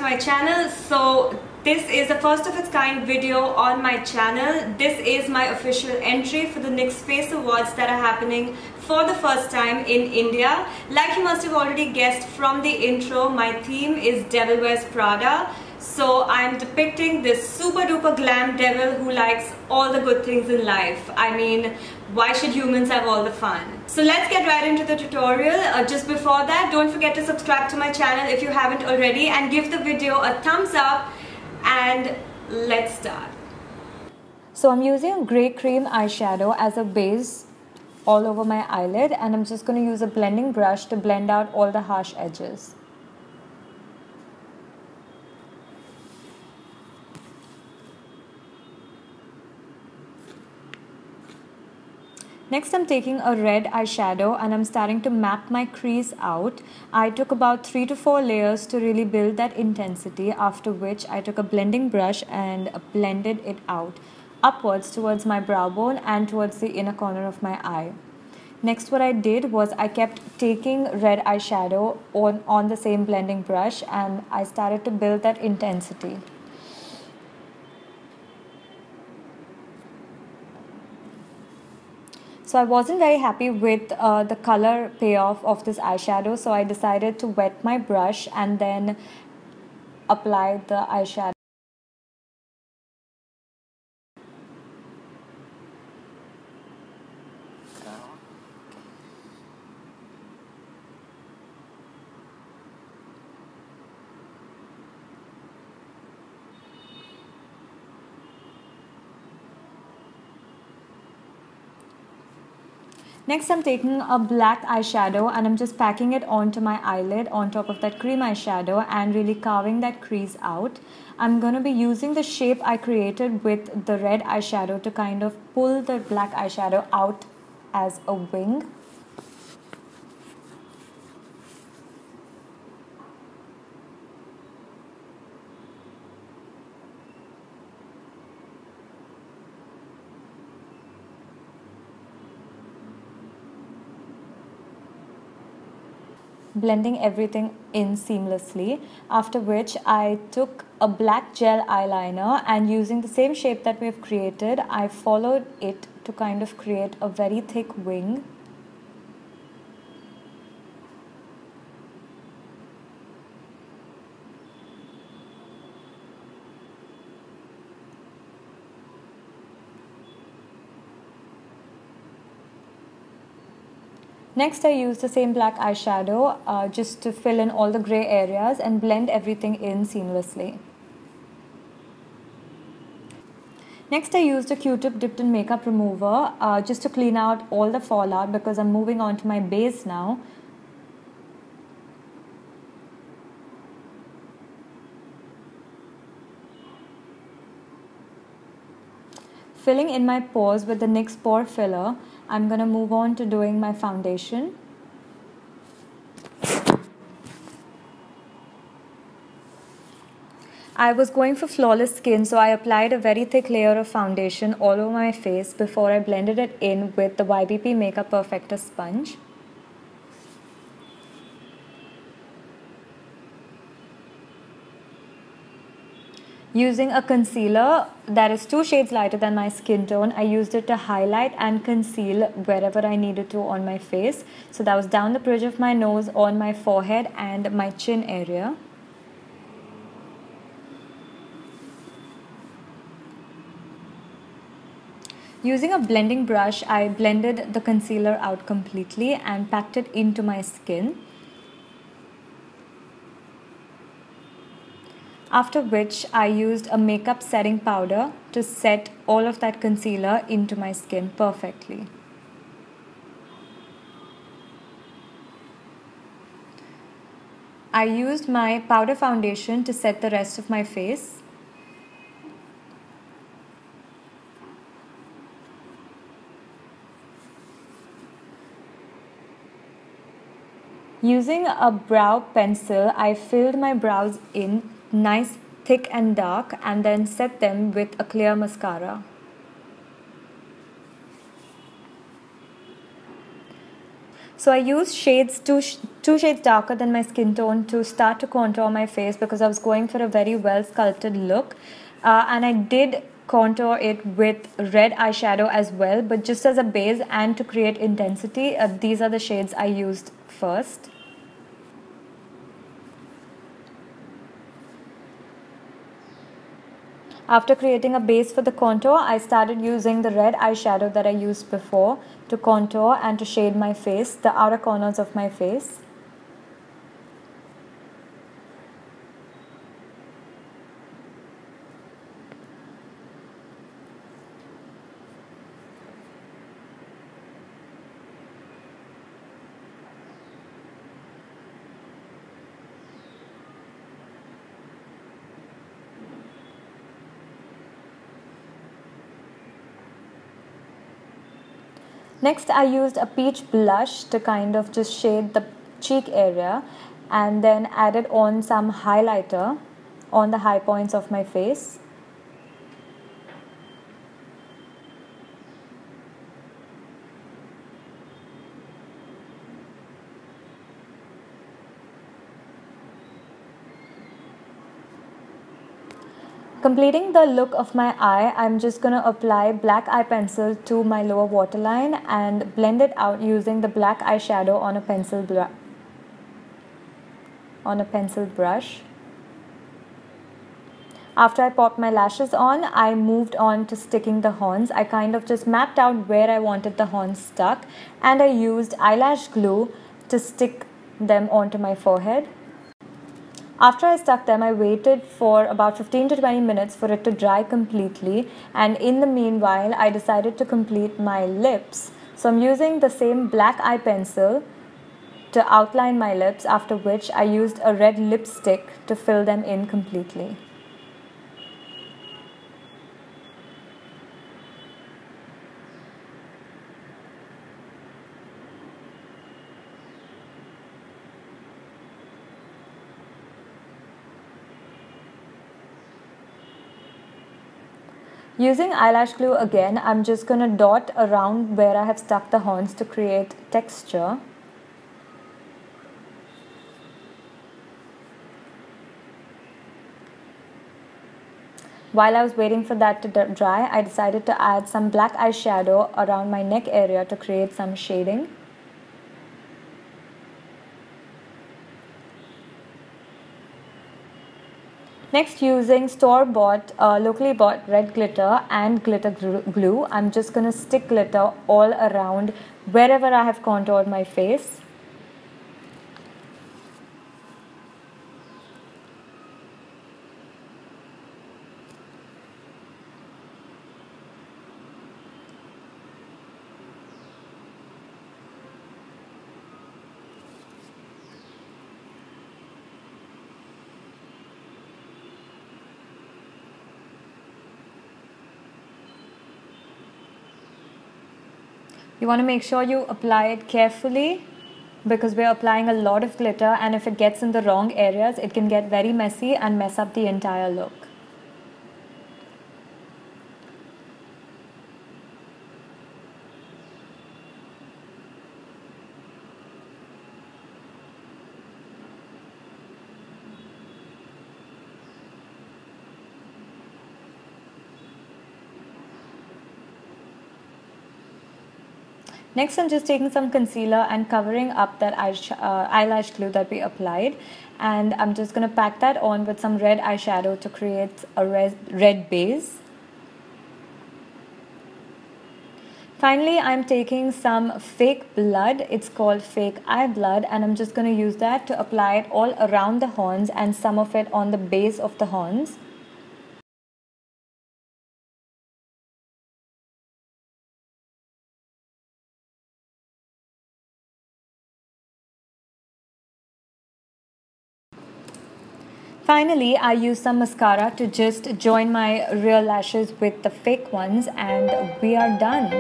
my channel. So this is the first of its kind video on my channel. This is my official entry for the NYX Face Awards that are happening for the first time in India. Like you must have already guessed from the intro, my theme is Devil Wears Prada. So I'm depicting this super duper glam devil who likes all the good things in life. I mean, why should humans have all the fun? So let's get right into the tutorial. Just before that, don't forget to subscribe to my channel if you haven't already and give the video a thumbs up, and let's start. So I'm using grey cream eyeshadow as a base all over my eyelid, and I'm just going to use a blending brush to blend out all the harsh edges. Next, I'm taking a red eyeshadow and I'm starting to map my crease out. I took about 3 to 4 layers to really build that intensity, after which I took a blending brush and blended it out upwards towards my brow bone and towards the inner corner of my eye. Next, what I did was I kept taking red eyeshadow on the same blending brush and I started to build that intensity. So I wasn't very happy with the color payoff of this eyeshadow, so I decided to wet my brush and then apply the eyeshadow. Next, I'm taking a black eyeshadow and I'm just packing it onto my eyelid on top of that cream eyeshadow and really carving that crease out. I'm going to be using the shape I created with the red eyeshadow to kind of pull the black eyeshadow out as a wing. Blending everything in seamlessly, after which I took a black gel eyeliner and using the same shape that we've created, I followed it to kind of create a very thick wing. Next, I used the same black eyeshadow just to fill in all the grey areas and blend everything in seamlessly. Next, I used a Q-tip dipped in makeup remover just to clean out all the fallout because I'm moving on to my base now. Filling in my pores with the NYX pore filler, I'm going to move on to doing my foundation. I was going for flawless skin, so I applied a very thick layer of foundation all over my face before I blended it in with the YBP Makeup Perfector sponge. Using a concealer that is 2 shades lighter than my skin tone, I used it to highlight and conceal wherever I needed to on my face. So that was down the bridge of my nose, on my forehead and my chin area. Using a blending brush, I blended the concealer out completely and packed it into my skin. After which I used a makeup setting powder to set all of that concealer into my skin perfectly. I used my powder foundation to set the rest of my face. Using a brow pencil, I filled my brows in nice, thick and dark, and then set them with a clear mascara. So I used shades two shades darker than my skin tone to start to contour my face because I was going for a very well sculpted look. And I did contour it with red eyeshadow as well, but just as a base and to create intensity, these are the shades I used first. After creating a base for the contour, I started using the red eyeshadow that I used before to contour and to shade my face, the outer corners of my face. Next, I used a peach blush to kind of just shade the cheek area and then added on some highlighter on the high points of my face. Completing the look of my eye, I'm just going to apply black eye pencil to my lower waterline and blend it out using the black eyeshadow on a pencil brush. After I popped my lashes on, I moved on to sticking the horns. I kind of just mapped out where I wanted the horns stuck, and I used eyelash glue to stick them onto my forehead. After I stuck them, I waited for about 15 to 20 minutes for it to dry completely, and in the meanwhile, I decided to complete my lips. So I'm using the same black eye pencil to outline my lips, after which I used a red lipstick to fill them in completely. Using eyelash glue again, I'm just going to dot around where I have stuck the horns to create texture. While I was waiting for that to dry, I decided to add some black eyeshadow around my neck area to create some shading. Next, using store-bought, locally bought red glitter and glitter glue, I'm just going to stick glitter all around wherever I have contoured my face. You want to make sure you apply it carefully because we're applying a lot of glitter, and if it gets in the wrong areas, it can get very messy and mess up the entire look. Next, I'm just taking some concealer and covering up that eyelash glue that we applied, and I'm just going to pack that on with some red eyeshadow to create a red base. Finally, I'm taking some fake blood. It's called fake eye blood, and I'm just going to use that to apply it all around the horns and some of it on the base of the horns. Finally, I use some mascara to just join my real lashes with the fake ones, and we are done.